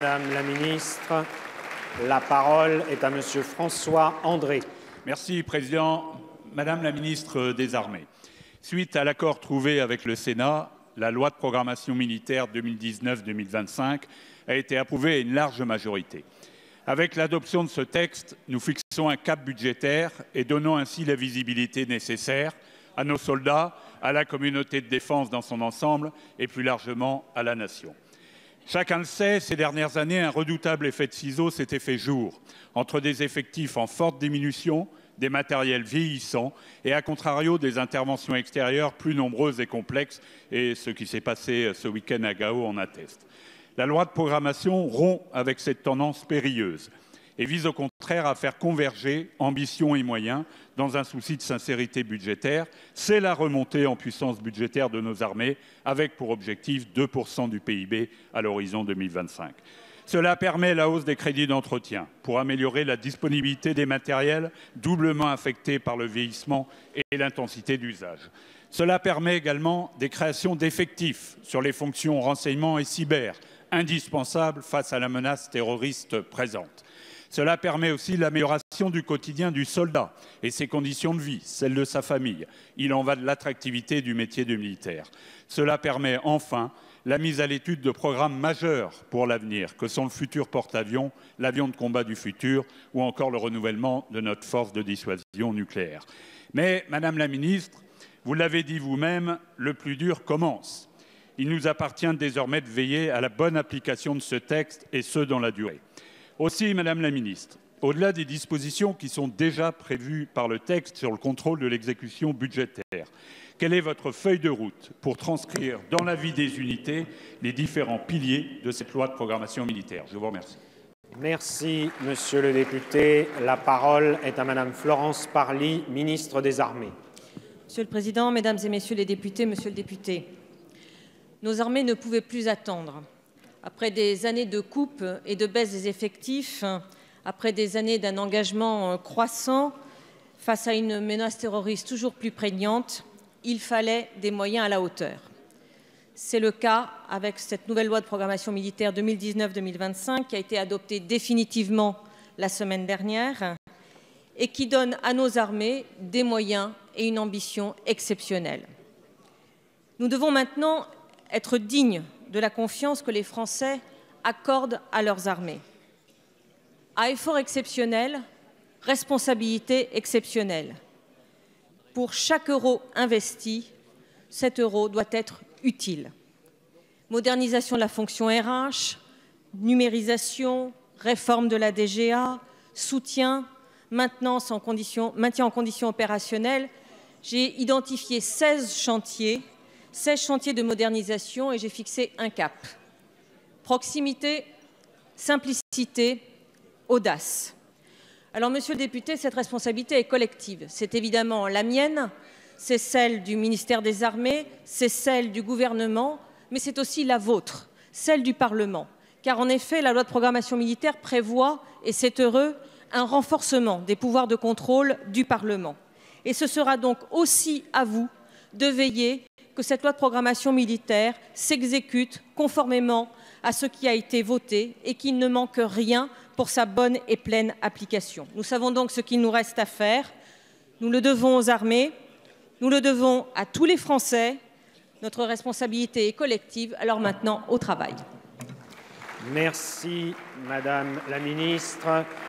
Madame la ministre, la parole est à Monsieur François André. Merci, Président. Madame la ministre des Armées, suite à l'accord trouvé avec le Sénat, la loi de programmation militaire 2019-2025 a été approuvée à une large majorité. Avec l'adoption de ce texte, nous fixons un cap budgétaire et donnons ainsi la visibilité nécessaire à nos soldats, à la communauté de défense dans son ensemble et plus largement à la nation. Chacun le sait, ces dernières années, un redoutable effet de ciseaux s'était fait jour entre des effectifs en forte diminution, des matériels vieillissants et, à contrario, des interventions extérieures plus nombreuses et complexes. Et ce qui s'est passé ce week-end à Gao en atteste. La loi de programmation rompt avec cette tendance périlleuse et vise au contraire à faire converger ambition et moyens dans un souci de sincérité budgétaire. C'est la remontée en puissance budgétaire de nos armées avec pour objectif 2% du PIB à l'horizon 2025. Cela permet la hausse des crédits d'entretien pour améliorer la disponibilité des matériels doublement affectés par le vieillissement et l'intensité d'usage. Cela permet également des créations d'effectifs sur les fonctions renseignement et cyber, indispensables face à la menace terroriste présente. Cela permet aussi l'amélioration du quotidien du soldat et ses conditions de vie, celles de sa famille. Il en va de l'attractivité du métier de militaire. Cela permet enfin la mise à l'étude de programmes majeurs pour l'avenir, que sont le futur porte-avions, l'avion de combat du futur ou encore le renouvellement de notre force de dissuasion nucléaire. Mais, Madame la ministre, vous l'avez dit vous-même, le plus dur commence. Il nous appartient désormais de veiller à la bonne application de ce texte et ce dans la durée. Aussi, Madame la ministre, au-delà des dispositions qui sont déjà prévues par le texte sur le contrôle de l'exécution budgétaire, quelle est votre feuille de route pour transcrire dans la vie des unités les différents piliers de cette loi de programmation militaire? Je vous remercie. Merci, Monsieur le député. La parole est à Madame Florence Parly, ministre des Armées. Monsieur le Président, Mesdames et Messieurs les députés, Monsieur le député, nos armées ne pouvaient plus attendre. Après des années de coupes et de baisse des effectifs, après des années d'un engagement croissant face à une menace terroriste toujours plus prégnante, il fallait des moyens à la hauteur. C'est le cas avec cette nouvelle loi de programmation militaire 2019-2025 qui a été adoptée définitivement la semaine dernière et qui donne à nos armées des moyens et une ambition exceptionnelle. Nous devons maintenant être dignes de la confiance que les Français accordent à leurs armées. À effort exceptionnel, responsabilité exceptionnelle. Pour chaque euro investi, cet euro doit être utile. Modernisation de la fonction RH, numérisation, réforme de la DGA, soutien, maintien en condition opérationnelle. J'ai identifié 16 chantiers de modernisation et j'ai fixé un cap. Proximité, simplicité, audace. Alors, Monsieur le député, cette responsabilité est collective. C'est évidemment la mienne, c'est celle du ministère des Armées, c'est celle du gouvernement, mais c'est aussi la vôtre, celle du Parlement. Car en effet, la loi de programmation militaire prévoit, et c'est heureux, un renforcement des pouvoirs de contrôle du Parlement. Et ce sera donc aussi à vous de veiller que cette loi de programmation militaire s'exécute conformément à ce qui a été voté et qu'il ne manque rien pour sa bonne et pleine application. Nous savons donc ce qu'il nous reste à faire. Nous le devons aux armées, nous le devons à tous les Français. Notre responsabilité est collective, alors maintenant au travail. Merci, Madame la ministre.